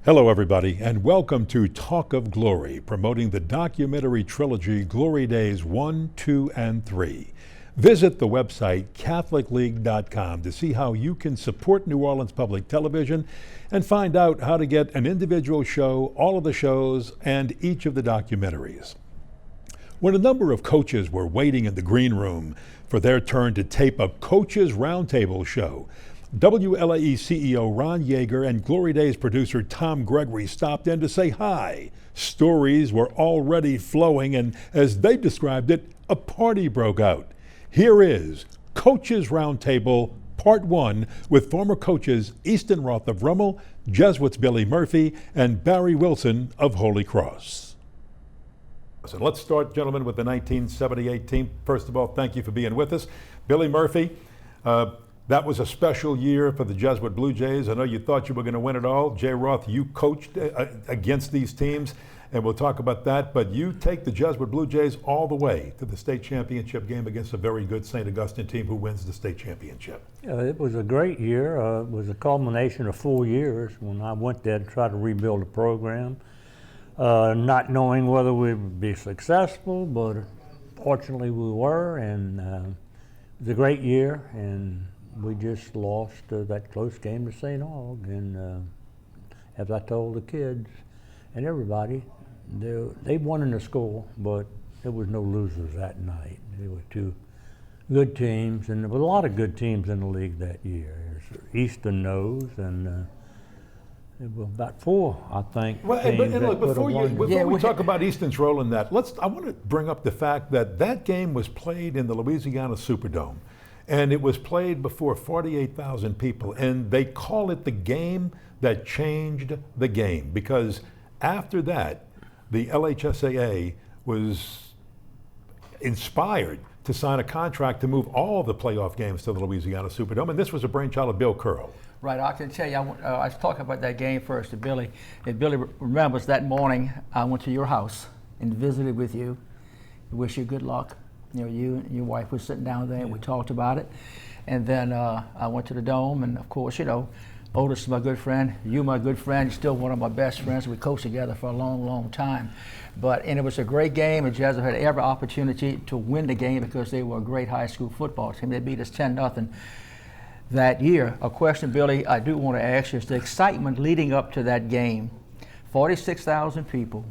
Hello, everybody, and welcome to Talk of Glory, promoting the documentary trilogy Glory Days 1, 2, and 3. Visit the website CatholicLeague.com to see how you can support New Orleans Public Television and find out how to get an individual show, all of the shows, and each of the documentaries. When a number of coaches were waiting in the green room for their turn to tape a Coaches Roundtable show, WLAE CEO Ron Yeager and Glory Days producer Tom Gregory stopped in to say hi. Stories were already flowing, and as they described it, a party broke out. Here is Coaches Roundtable Part 1 with former coaches Easton Roth of Rummel, Jesuits Billy Murphy, and Barry Wilson of Holy Cross. So let's start, gentlemen, with the 1978 team. First of all, thank you for being with us. Billy Murphy, that was a special year for the Jesuit Blue Jays. I know you thought you were going to win it all. Jay Roth, you coached against these teams, and we'll talk about that. But you take the Jesuit Blue Jays all the way to the state championship game against a very good St. Augustine team who wins the state championship. It was a great year. It was a culmination of 4 years when I went there to try to rebuild the program, not knowing whether we would be successful, but fortunately we were, and it was a great year. And we just lost that close game to St. Aug, and as I told the kids and everybody, they won in the score, but there was no losers that night. There were two good teams, and there were a lot of good teams in the league that year. Easton knows, and there were about four, I think. Well, look, before we talk about Easton's role in that, I want to bring up the fact that that game was played in the Louisiana Superdome. And it was played before 48,000 people. And they call it the game that changed the game, because after that, the LHSAA was inspired to sign a contract to move all the playoff games to the Louisiana Superdome. And this was a brainchild of Bill Curl. Right, I can tell you, I was talking about that game first to Billy. If Billy remembers, that morning I went to your house and visited with you. Wish you good luck. You know, you and your wife were sitting down there, and we talked about it. And then I went to the Dome, and of course, you know, Otis is my good friend, you my good friend, still one of my best friends. We coached together for a long, long time. And it was a great game, and Jesuit had every opportunity to win the game because they were a great high school football team. They beat us 10-0 that year. A question, Billy, I do want to ask you is the excitement leading up to that game. 46,000 people.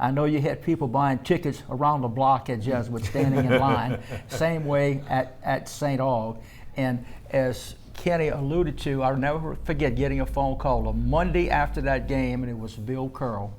I know you had people buying tickets around the block at Jesuit, standing in line, same way at St. Aug. And as Kenny alluded to, I'll never forget getting a phone call a Monday after that game, and it was Bill Curl.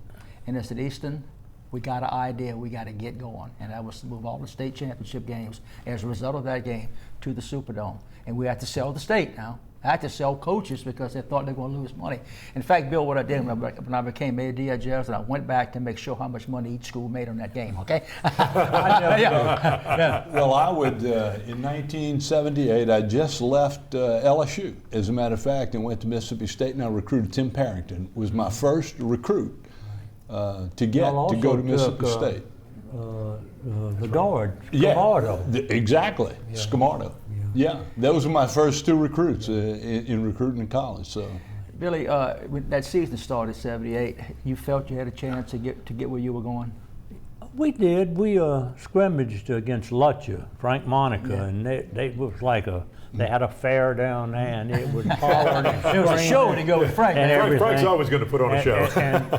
And I said, Easton, we got an idea, we got to get going. And that was to move all the state championship games as a result of that game to the Superdome. And we had to sell the state now. I had to sell coaches because they thought they were going to lose money. In fact, Bill, what I did when I became AD at Jesuit, I went back to make sure how much money each school made on that game, okay? Well, I would, in 1978, I just left LSU, as a matter of fact, and went to Mississippi State, and I recruited Tim Parrington. It was my first recruit to go to Mississippi State. The guard, Scamardo. Yeah, exactly, yeah. Scamardo. Yeah, those were my first two recruits in recruiting in college. So, Billy, when that season started, '78, you felt you had a chance to get where you were going? We did. We scrimmaged against Lutcher, Frank Monica, and they was like they had a fair down there, and it was hollering and It was a show to go with Frank. And Frank's always going to put on a show.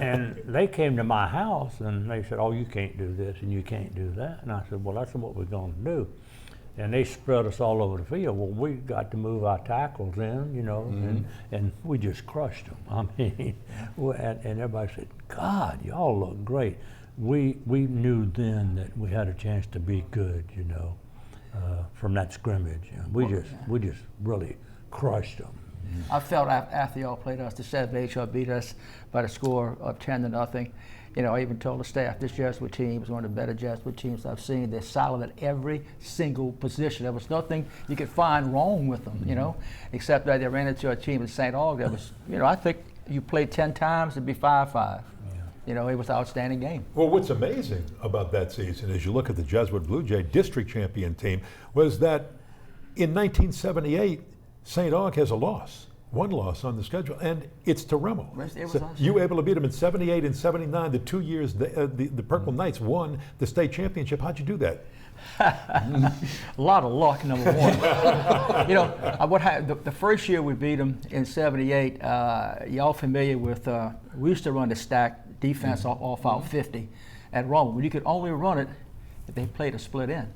And they came to my house, and they said, "Oh, you can't do this, and you can't do that." And I said, "Well, that's what we're going to do." And they spread us all over the field. Well, we got to move our tackles in, you know, and we just crushed them. I mean, and everybody said, God, y'all look great. We knew then that we had a chance to be good, you know, from that scrimmage. We just really crushed them. I felt after y'all played us, the 7-8, y'all beat us by the score of 10-0. You know, I even told the staff, this Jesuit team is one of the better Jesuit teams I've seen. They're solid at every single position. There was nothing you could find wrong with them, you know, except that they ran into a team in St. Aug that was, you know, I think you played 10 times, it'd be 5-5. Yeah. You know, it was an outstanding game. Well, what's amazing about that season, as you look at the Jesuit Blue Jay district champion team, was that in 1978, St. Aug has a loss. one loss on the schedule, and it's to Rummel. It was So us. you were able to beat them in 78 and 79, the 2 years the Purple Knights won the state championship. How'd you do that? A lot of luck, number one. You know, the first year we beat them in '78, y'all familiar with, we used to run the stack defense off out 50 at Rome. You could only run it if they played a split end.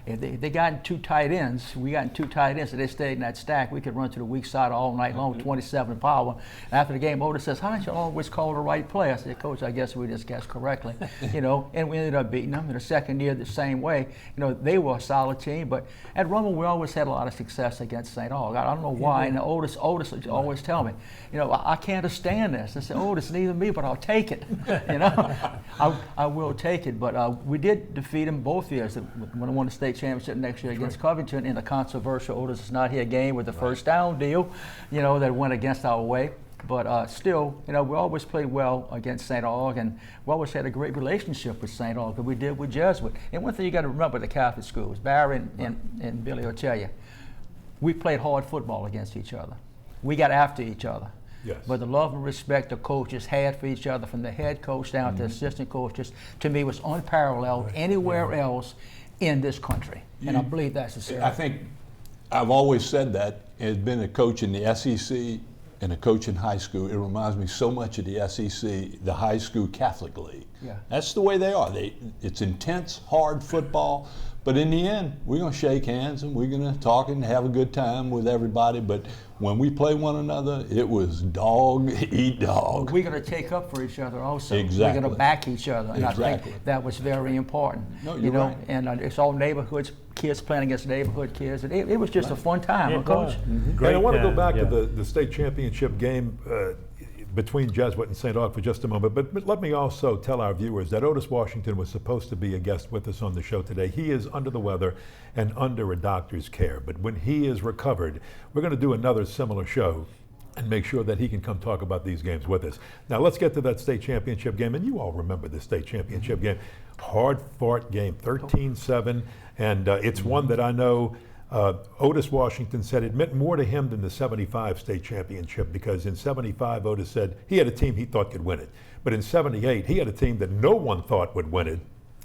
If they got in two tight ends, we got in two tight ends, so they stayed in that stack. We could run to the weak side all night long, 27 power. And after the game, Otis says, "How don't you always call the right play?" I said, "Coach, I guess we just guessed correctly." You know, and we ended up beating them. In the second year, the same way. You know, they were a solid team, but at Rummel, we always had a lot of success against St. Aug. I don't know why. And Otis would always tell me, you know, I can't stand this. I said, "Otis, neither me, but I'll take it." You know, I will take it. But we did defeat them both years. When I won the state championship next year against Covington in the controversial Otis is not here game with the first down deal, you know, that went against our way. But still, you know, we always played well against St. Aug, and we always had a great relationship with St. Aug, that we did with Jesuit. And one thing you got to remember, the Catholic schools, Barry and Billy will tell you, we played hard football against each other. We got after each other. Yes. But the love and respect the coaches had for each other, from the head coach down to assistant coaches, to me was unparalleled anywhere else in this country. And I believe that's the case. I think I've always said that. As been a coach in the SEC and a coach in high school, it reminds me so much of the SEC, the high school Catholic League. Yeah. That's the way they are. It's intense, hard football, but in the end, we're going to shake hands and we're going to talk and have a good time with everybody. But when we play one another, it was dog eat dog. We're going to take up for each other also. Exactly. We're going to back each other. And I Exactly. think that was very important. No, you you're know, right. and it's all neighborhoods, kids playing against neighborhood kids. It was just a fun time, huh, Coach? And I want to go back yeah. to the state championship game between Jesuit and St. Aug for just a moment, but let me also tell our viewers that Otis Washington was supposed to be a guest with us on the show today. He is under the weather and under a doctor's care, but when he is recovered, we're going to do another similar show and make sure that he can come talk about these games with us. Now let's get to that state championship game, and you all remember the state championship game. Hard-fought game, 13-7, and it's one that I know Otis Washington said it meant more to him than the 75 state championship, because in 75 Otis said he had a team he thought could win it. But in 78 he had a team that no one thought would win it,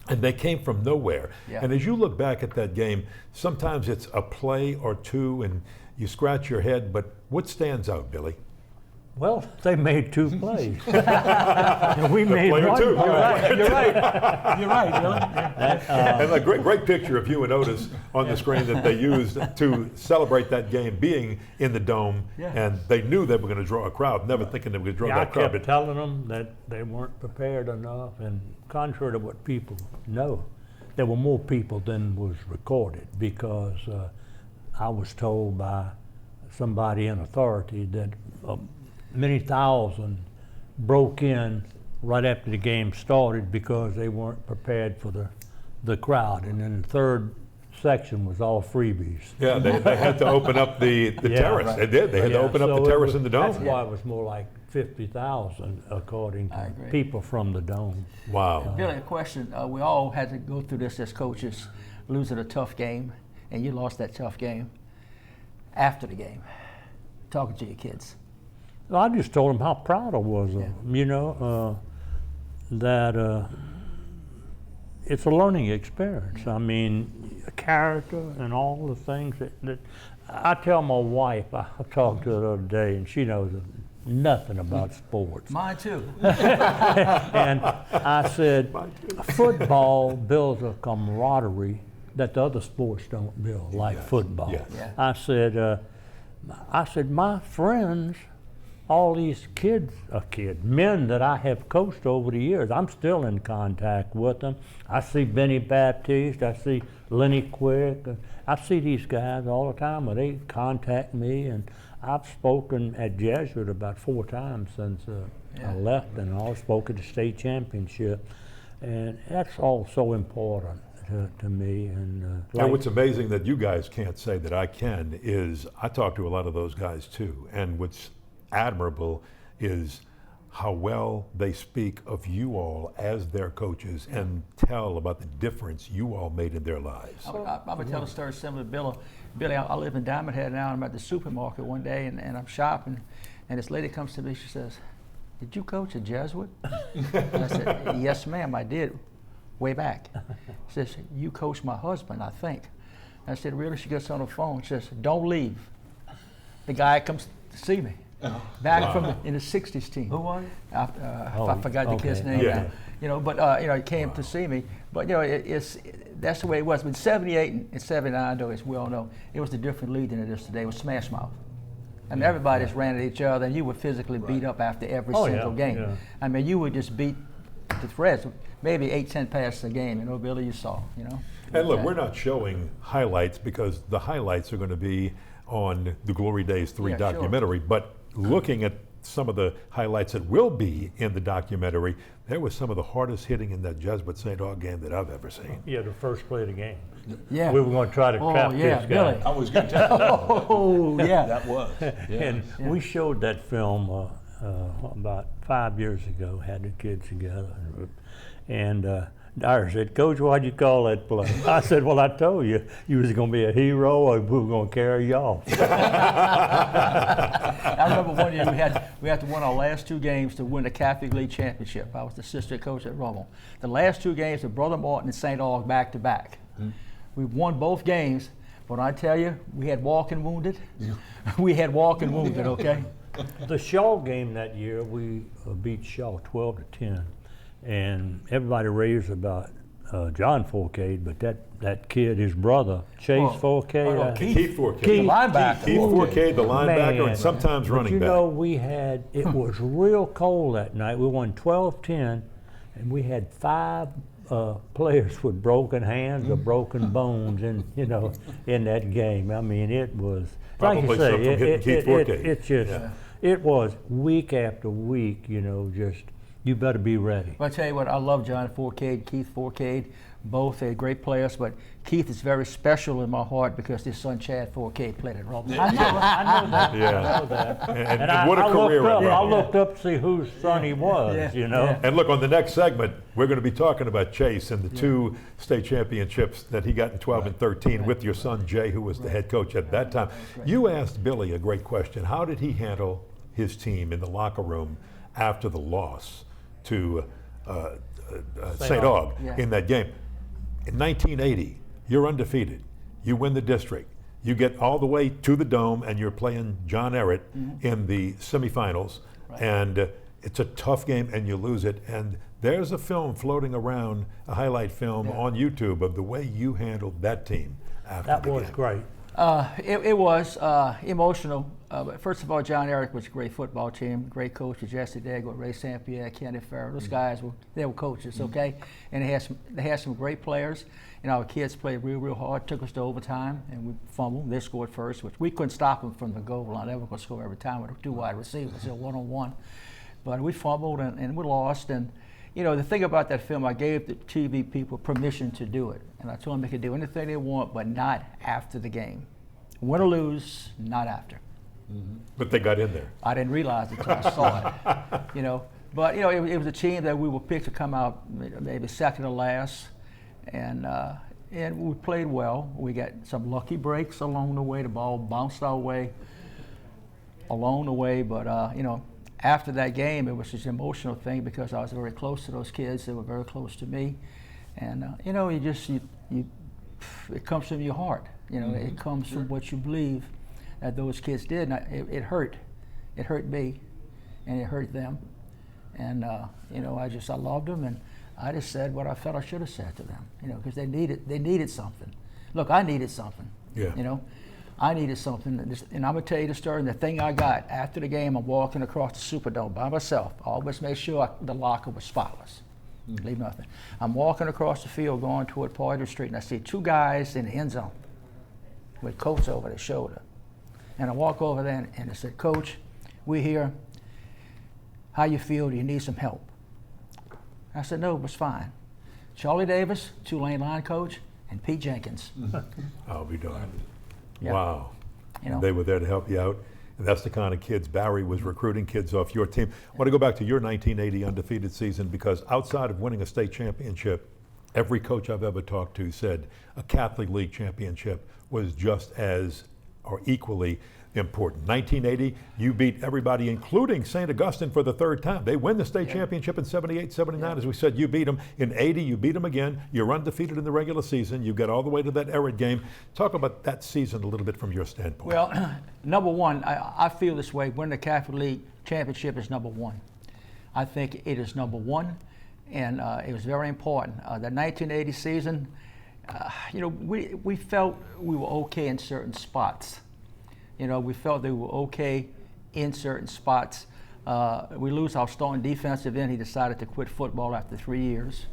and they came from nowhere. Yeah. And as you look back at that game, sometimes it's a play or two and you scratch your head, but what stands out, Billy? Well, they made two plays. And we made player one. two. You're right. You're right. You're right, Billy. And a great picture of you and Otis on the screen that they used to celebrate that game being in the dome. Yeah. And they knew they were going to draw a crowd, never thinking they were going to draw I that crowd. kept telling them that they weren't prepared enough, and contrary to what people know, there were more people than was recorded, because I was told by somebody in authority that many thousand broke in right after the game started because they weren't prepared for the crowd. And then the third section was all freebies. Yeah, they had to open up the Yeah, terrace. right. They did. They had to open up so the it terrace was- in the dome. That's why it was more like 50,000 according I to agree. people from the dome. Wow. Billy, a question. We all had to go through this as coaches, losing a tough game, and you lost that tough game. After the game, talking to your kids. I just told them how proud I was of them, you know, that it's a learning experience. I mean, character and all the things that I tell my wife. I talked to her the other day, and she knows nothing about sports. Mine too. And I said, football builds a camaraderie that the other sports don't build, like football. Yes. Yeah. I said, my friends, all these men that I have coached over the years, I'm still in contact with them. I see Benny Baptiste, I see Lenny Quick, I see these guys all the time, and they contact me, and I've spoken at Jesuit about 4 times since I left, and I've spoken at the state championship, and that's all so important to me. And what's amazing that you guys can't say that I can is I talk to a lot of those guys too, and what's admirable is how well they speak of you all as their coaches and tell about the difference you all made in their lives. I'm going to tell a story similar to Billy. Billy, I live in Diamond Head now. I'm at the supermarket one day, and I'm shopping, and this lady comes to me. She says, "Did you coach at JESUIT?" I said, "Yes, ma'am, I did, way back." She says, "You coached my husband, I think." I said, "Really?" She gets on the phone. She says, "Don't leave." The guy comes to see me. Back from in the '60s team. Who was it? I forgot the kid's name. Yeah. You know, but he came to see me. But you know, that's the way it was. But '78 and '79, though, as we all know, it was a different league than it is today. It was smash mouth. I mean, everybody just ran at each other, and you were physically beat up after every single game. Yeah. I mean, you would just beat the threads, maybe 8-10 passes a game. You know, Billy, you saw. You know. And look, we're not showing highlights because the highlights are going to be on the Glory Days 3 Yeah, sure. documentary, but looking at some of the highlights that will be in the documentary, there was some of the hardest hitting in that Jesuit St. Aug game that I've ever seen. Yeah, the first play of the game. Yeah. We were going to try to trap yeah, this guy. Billy. I was going to tell you. Oh, yeah. That was. Yeah. And we showed that film about 5 years ago, had the kids together. And Dyer said, "Coach, why'd you call that play?" I said, "Well, I told you, you was going to be a hero or we were going to carry you off." I remember one year we had to win our last 2 games to win the Catholic League championship. I was the assistant coach at Rummel. The last 2 games were Brother Martin and St. Aug back to back. We won both games, but I tell you, we had walking wounded. We had walking wounded, okay? The Shaw game that year, we beat Shaw 12-10, and everybody raved about John Forcade, but that kid, his brother, Chase Forcade. Keith Forcade. The linebacker. Keith Forcade, the linebacker, Man. and sometimes But running you back. know, it was real cold that night. We won 12-10, and we had 5 players with broken hands or broken bones in that game. I mean, it was, like you Probably say, some from hitting Keith Forcade. it was week after week, just you better be ready. But I tell you what, I love John Forcade, Keith Forcade. Both are great players, but Keith is very special in my heart because his son Chad Forcade played at Roundtable. I know that. Yeah. I know that. And what a career. I looked up to see whose son he was, Yeah. And look, on the next segment, we're going to be talking about Chase and the 2 state championships that he got in 12 and 13 with your son Jay, who was the head coach at that time. You asked Billy a great question. How did he handle his team in the locker room after the loss to St. Aug in that game? In 1980, you're undefeated. You win the district. You get all the way to the Dome, and you're playing John Ehret in the semifinals. And it's a tough game, and you lose it. And there's a film floating around, a highlight film on YouTube of the way you handled that team after That the was game. great. It was emotional. But first of all, John Ehret was a great football team, great coaches, Jesse Dago, Ray St. Pierre, Kenny Farrell. Those guys were coaches, okay? And they had some great players. And our kids played real hard, took us to overtime, and we fumbled. They scored first, which we couldn't stop them from the goal line. They were going to score every time with 2 wide receivers, 1-on-1. But we fumbled and we lost. And the thing about that film, I gave the TV people permission to do it. And I told them they could do anything they want, but not after the game. Win or lose, not after. But they got in there. I didn't realize it until I saw it. But it was a team that we were picked to come out maybe second or last, and we played well. We got some lucky breaks along the way. The ball bounced our way along the way, but after that game, it was just an emotional thing because I was very close to those kids. They were very close to me, and it comes from your heart. It comes from what you believe that those kids did. And it hurt. It hurt me, and it hurt them. And I loved them, and I just said what I felt I should have said to them. Because they needed something. Look, I needed something. Yeah. I needed something, and I'm gonna tell you the story. And the thing I got after the game, I'm walking across the Superdome by myself. I always made sure the locker was spotless. Leave nothing. I'm walking across the field going toward Poydras Street, and I see 2 guys in the end zone with coats over their shoulder. And I walk over there and I said, "Coach, we're here. How you feel? Do you need some help?" I said, "No, it was fine." Charlie Davis, Tulane line coach, and Pete Jenkins. I'll be darned. Yeah. Wow. You know. They were there to help you out. And that's the kind of kids Barry was recruiting, kids off your team. I want to go back to your 1980 undefeated season, because outside of winning a state championship, every coach I've ever talked to said a Catholic League championship was just as or equally important. 1980, you beat everybody, including St. Augustine, for the third time. They win the state championship in 78, 79. As we said, you beat them. In 80, you beat them again. You're undefeated in the regular season. You get all the way to that Errett game. Talk about that season a little bit from your standpoint. Well, number one, I feel this way. Winning the Catholic League championship is number one. I think it is number one, and it was very important. The 1980 season, we felt we were okay in certain spots. We felt they were okay in certain spots. We lose our starting defensive end. He decided to quit football after 3 years.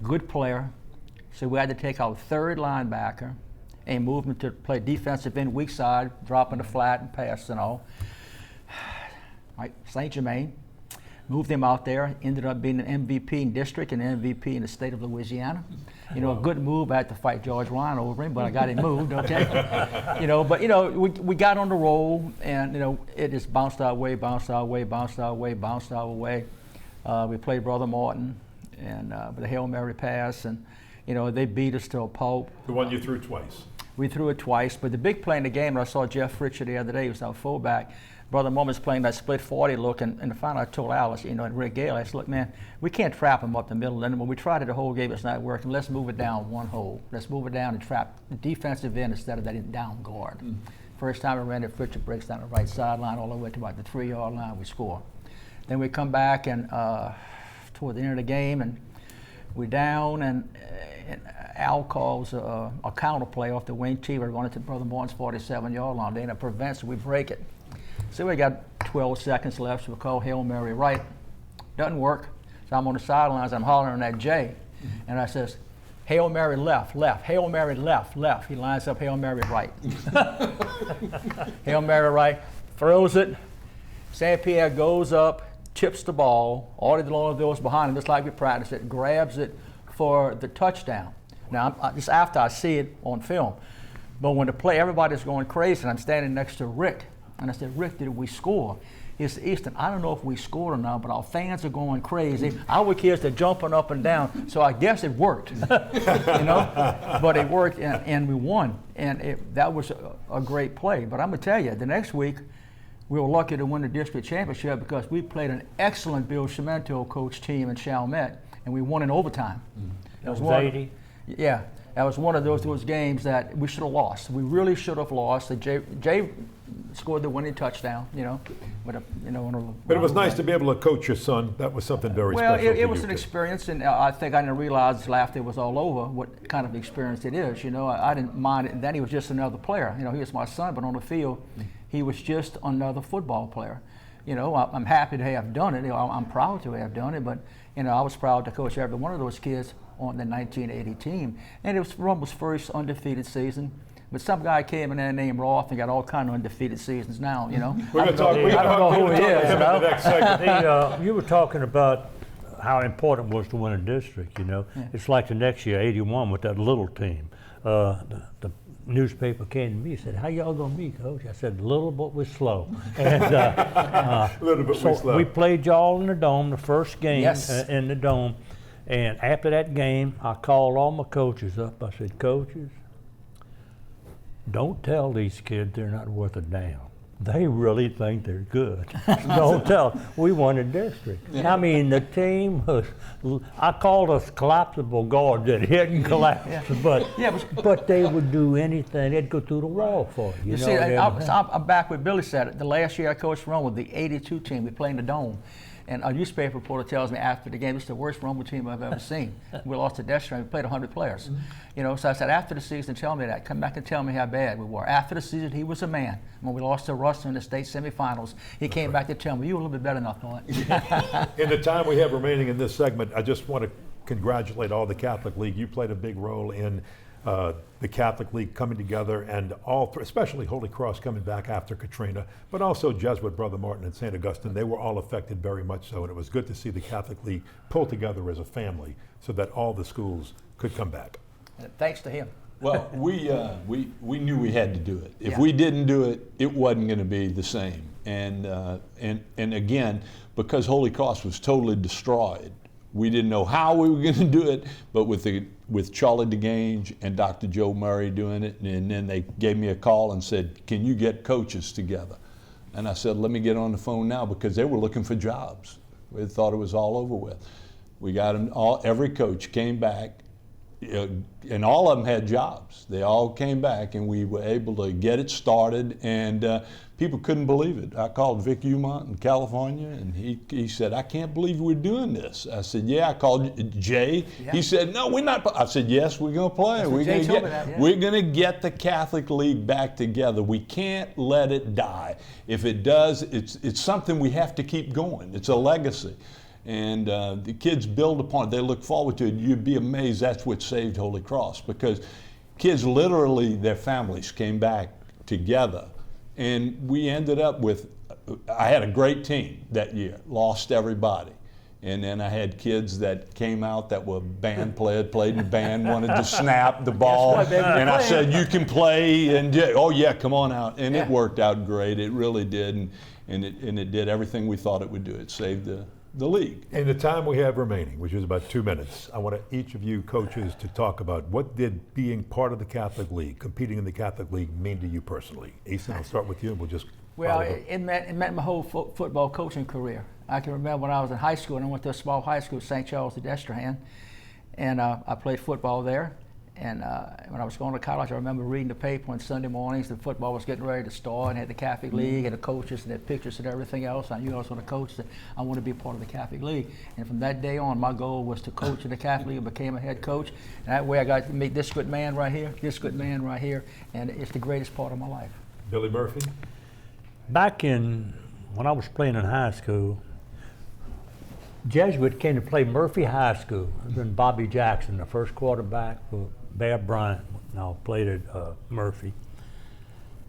Good player. So we had to take our third linebacker and move him to play defensive end, weak side, dropping the flat and pass and all. Right, St. Germain. Moved him out there, ended up being an MVP in district and MVP in the state of Louisiana. A good move. I had to fight George Ryan over him, but I got him moved, okay? We got on the roll, and, it just bounced our way, bounced our way, bounced our way, bounced our way. We played Brother Martin and with a Hail Mary pass, and, they beat us to a pulp. The one you threw twice. We threw it twice, but the big play in the game, and I saw Jeff Fritcher the other day, he was our fullback. Brother Mormon's playing that split 40 look, and in the final I told Alice, and Rick Gale, I said, look, man, we can't trap him up the middle. And when we tried it the whole game, it's not working. Let's move it down one hole. Let's move it down and trap the defensive end instead of that down guard. First time I ran it, Fritcher breaks down the right sideline all the way to about the 3-yard line, we score. Then we come back and toward the end of the game, and we're down, and Al calls a counter play off the wing tee. We're running to Brother Morton's 47-yard line. Then it prevents it, we break it. So we got 12 seconds left, so we call Hail Mary right. Doesn't work. So I'm on the sidelines, I'm hollering at Jay, and I says, Hail Mary left, left, Hail Mary left, left. He lines up Hail Mary right. Hail Mary right, throws it. St. Pierre goes up, tips the ball. All the long goes behind him, just like we practiced it, grabs it for the touchdown. Now, just after I see it on film. But when the play, everybody's going crazy, and I'm standing next to Rick. And I said, Rick, did we score? He said, Easton, I don't know if we scored or not, but our fans are going crazy. Our kids are jumping up and down, so I guess it worked. But it worked, and we won. And that was a great play. But I'm going to tell you, the next week, we were lucky to win the district championship because we played an excellent Bill Cimento coach team in Chalmette, and we won in overtime. That was 80? Yeah. That was one of those games that we should have lost. We really should have lost. Jay scored the winning touchdown, But it was nice to be able to coach your son. That was something very special. Well, it was an experience, and I think I didn't realize after it was all over what kind of experience it is. I didn't mind it. And then he was just another player. He was my son, but on the field, he was just another football player. I'm happy to have done it. I'm proud to have done it, but I was proud to coach every one of those kids on the 1980 team, and it was Rumble's first undefeated season. But some guy came in there named Roth and got all kind of undefeated seasons now. I don't know who he is. You were talking about how important it was to win a district. Yeah. It's like the next year, '81, with that little team. The newspaper came to me and said, "How y'all gonna be, Coach?" I said, "Little, but we're slow." And little, but we're slow. We played y'all in the dome, the first game Yes. In the dome. And after that game, I called all my coaches up. I said, "Coaches, don't tell these kids they're not worth a damn. They really think they're good. Don't tell them. We won a district." I mean, the team was, I called us collapsible guards that hadn't collapsed, but they would do anything. They'd go through the wall for you. You see, I'm back with Billy said it. The last year I coached Rumble, the '82 team, we played in the dome. And a newspaper reporter tells me after the game, it's the worst Rumble team I've ever seen. We lost to Destiny. We played 100 players. So I said, after the season, tell me that. Come back and tell me how bad we were. After the season, he was a man. When we lost to Russell in the state semifinals, he came back to tell me, you were a little bit better than I thought. In the time we have remaining in this segment, I just want to congratulate all the Catholic League. You played a big role in the Catholic League coming together, and especially Holy Cross coming back after Katrina, but also Jesuit, Brother Martin, and St. Augustine. They were all affected very much so, and it was good to see the Catholic League pull together as a family so that all the schools could come back. Thanks to him. Well, we knew we had to do it. If Yeah. we didn't do it, it wasn't going to be the same. And again, because Holy Cross was totally destroyed, we didn't know how we were going to do it. But with Charlie DeGange and Dr. Joe Murray doing it, and then they gave me a call and said, "Can you get coaches together?" And I said, "Let me get on the phone now," because they were looking for jobs. We thought it was all over with. We got them all. Every coach came back. And all of them had jobs. They all came back, and we were able to get it started, and people couldn't believe it. I called Vic Umont in California, and he said, "I can't believe we're doing this." I said, "Yeah." I called Jay. Yeah. He said, "No, we're not." I said, "Yes, we're going to play. That's what Jay told me that, yeah. We're going to get the Catholic League back together. We can't let it die. If it does, it's something we have to keep going. It's a legacy." And the kids build upon it. They look forward to it. You'd be amazed that's what saved Holy Cross, because kids literally, their families came back together. And we ended up with, I had a great team that year, lost everybody. And then I had kids that came out that were band played in band, wanted to snap the ball. Guess what, baby? And I Playing. said, "You can play," and oh yeah, come on out. And Yeah. it worked out great. It really did. And it did everything we thought it would do. It saved the league. In the time we have remaining, which is about 2 minutes, I want each of you coaches to talk about what did being part of the Catholic League, competing in the Catholic League, mean to you personally. Easton, I'll start with you, and we'll just Well, follow up. it meant my whole football coaching career. I can remember when I was in high school, and I went to a small high school, St. Charles de Destrehan, and I played football there. And when I was going to college, I remember reading the paper on Sunday mornings. The football was getting ready to start, and had the Catholic League and the coaches and their pictures and everything else. I knew I was going to coach. I want to be a part of the Catholic League. And from that day on, my goal was to coach in the Catholic League. I became a head coach. And that way I got to meet this good man right here, this good man right here, and it's the greatest part of my life. Billy Murphy? Back when I was playing in high school, Jesuit came to play Murphy High School. Then Bobby Jackson, the first quarterback for Bear Bryant, now played at Murphy.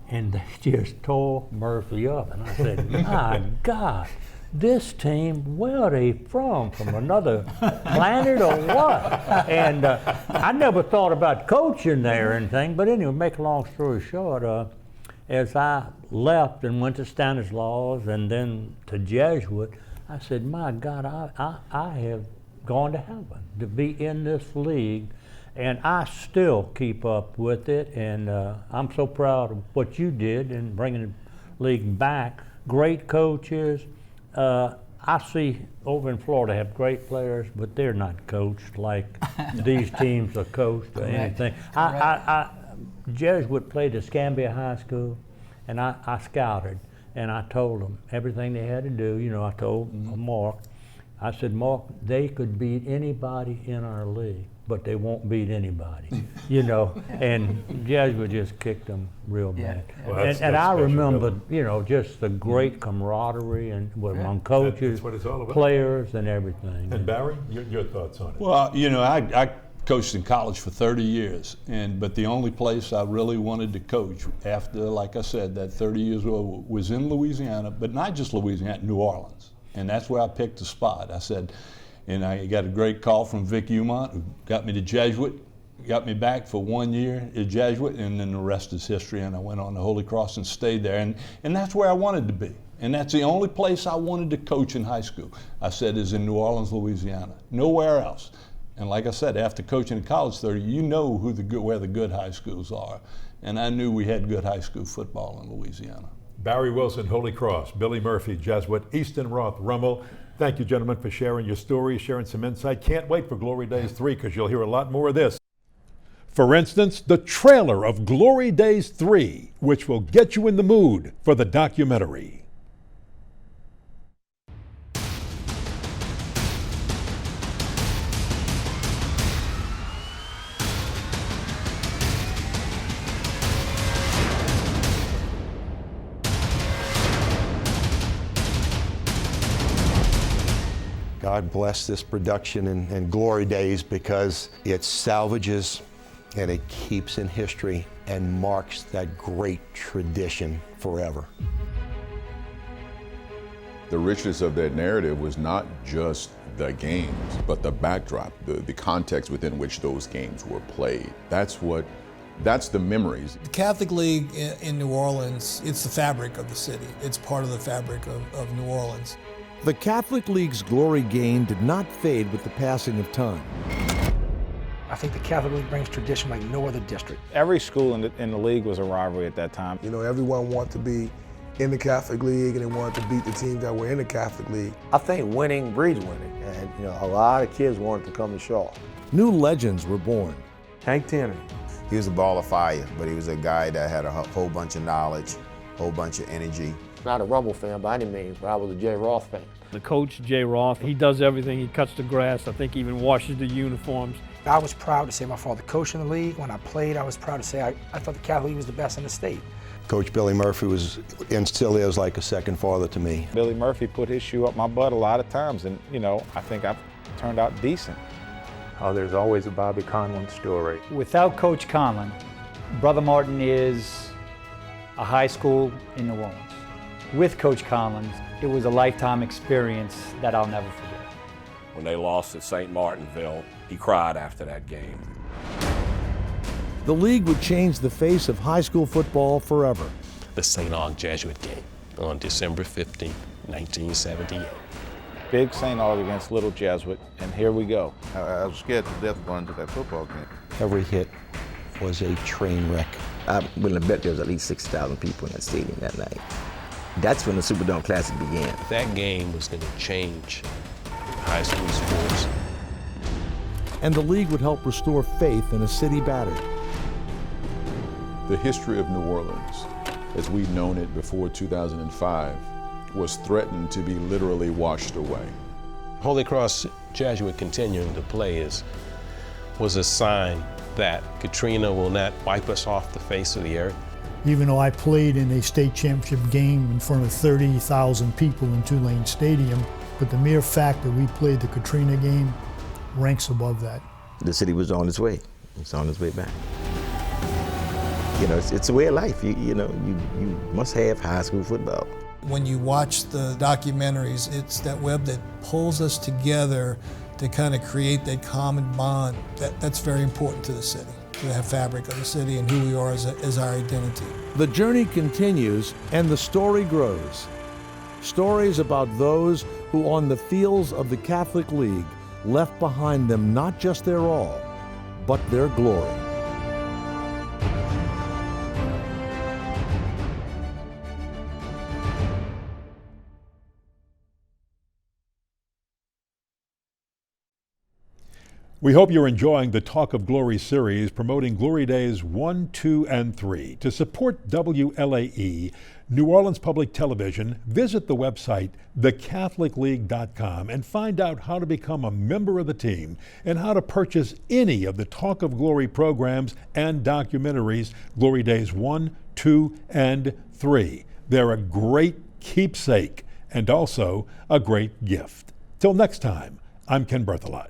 And they just tore Murphy up. And I said, "My God, this team, where are they from another planet or what?" And I never thought about coaching there or anything, but anyway, make a long story short, as I left and went to Stanislaus and then to Jesuit, I said, "My God, I have gone to heaven to be in this league." And I still keep up with it, and I'm so proud of what you did in bringing the league back. Great coaches. I see over in Florida have great players, but they're not coached like these teams are coached or anything. Jesuit played at Scambia High School, and I scouted, and I told them everything they had to do. You know, I told Mark, I said, "Mark, they could beat anybody in our league, but they won't beat anybody," you know. And Jesuit just kicked them real bad. Well, and that's I special, remember, Billy. you know, just the great camaraderie and among coaches, That's what it's all about. players, and everything. And Barry, your thoughts on it? Well, you know, I coached in college for 30 years, but the only place I really wanted to coach after, like I said, that 30 years old was in Louisiana, but not just Louisiana, New Orleans. And that's where I picked a spot. I said, and I got a great call from Vic Umont, who got me to Jesuit, got me back for 1 year at Jesuit, and then the rest is history, and I went on to Holy Cross and stayed there. And that's where I wanted to be. And that's the only place I wanted to coach in high school, I said, is in New Orleans, Louisiana. Nowhere else. And like I said, after coaching in college 30, you know where the good high schools are. And I knew we had good high school football in Louisiana. Barry Wilson, Holy Cross. Billy Murphy, Jesuit. Easton Roth, Rummel. Thank you, gentlemen, for sharing your stories, sharing some insight. Can't wait for Glory Days 3, because you'll hear a lot more of this. For instance, the trailer of Glory Days 3, which will get you in the mood for the documentary. God bless this production and Glory Days, because it salvages and it keeps in history and marks that great tradition forever. The richness of that narrative was not just the games, but the backdrop, the context within which those games were played. That's what That's the memories. The Catholic League in New Orleans, it's the fabric of the city. It's part of the fabric of New Orleans. The Catholic League's glory gain did not fade with the passing of time. I think the Catholic League brings tradition like no other district. Every school in the league was a rivalry at that time. You know, everyone wanted to be in the Catholic League and they wanted to beat the teams that were in the Catholic League. I think winning breeds winning, and you know, a lot of kids wanted to come to Shaw. New legends were born. Hank Tanner. He was a ball of fire, but he was a guy that had a whole bunch of knowledge, whole bunch of energy. Not a Rumble fan by any means, but I was a Jay Roth fan. The coach, Jay Roth, he does everything. He cuts the grass. I think he even washes the uniforms. I was proud to say my father coached in the league. When I played, I was proud to say I thought the Catholic League was the best in the state. Coach Billy Murphy was, and still is, like a second father to me. Billy Murphy put his shoe up my butt a lot of times, and you know, I think I've turned out decent. Oh, there's always a Bobby Conlon story. Without Coach Conlon, Brother Martin is a high school in New Orleans. With Coach Conlon, it was a lifetime experience that I'll never forget. When they lost at St. Martinville, he cried after that game. The league would change the face of high school football forever. The St. Aug Jesuit game on December 15, 1978. Big St. Aug against Little Jesuit, and here we go. I was scared to death going to that football game. Every hit was a train wreck. I'm willing to bet there was at least 60,000 people in that stadium that night. That's when the Superdome Classic began. That game was going to change high school sports. And the league would help restore faith in a city battered. The history of New Orleans, as we'd known it before 2005, was threatened to be literally washed away. Holy Cross Jesuit continuing to play was a sign that Katrina will not wipe us off the face of the earth. Even though I played in a state championship game in front of 30,000 people in Tulane Stadium, but the mere fact that we played the Katrina game ranks above that. The city was on its way. It's on its way back. You know, it's a way of life. You must have high school football. When you watch the documentaries, it's that web that pulls us together to kind of create that common bond. That's very important to the city, to the fabric of the city and who we are as our identity. The journey continues and the story grows. Stories about those who on the fields of the Catholic League left behind them not just their all, but their glory. We hope you're enjoying the Talk of Glory series promoting Glory Days 1, 2, and 3. To support WLAE, New Orleans Public Television, visit the website thecatholicleague.com and find out how to become a member of the team and how to purchase any of the Talk of Glory programs and documentaries, Glory Days 1, 2, and 3. They're a great keepsake and also a great gift. Till next time, I'm Ken Berthelot.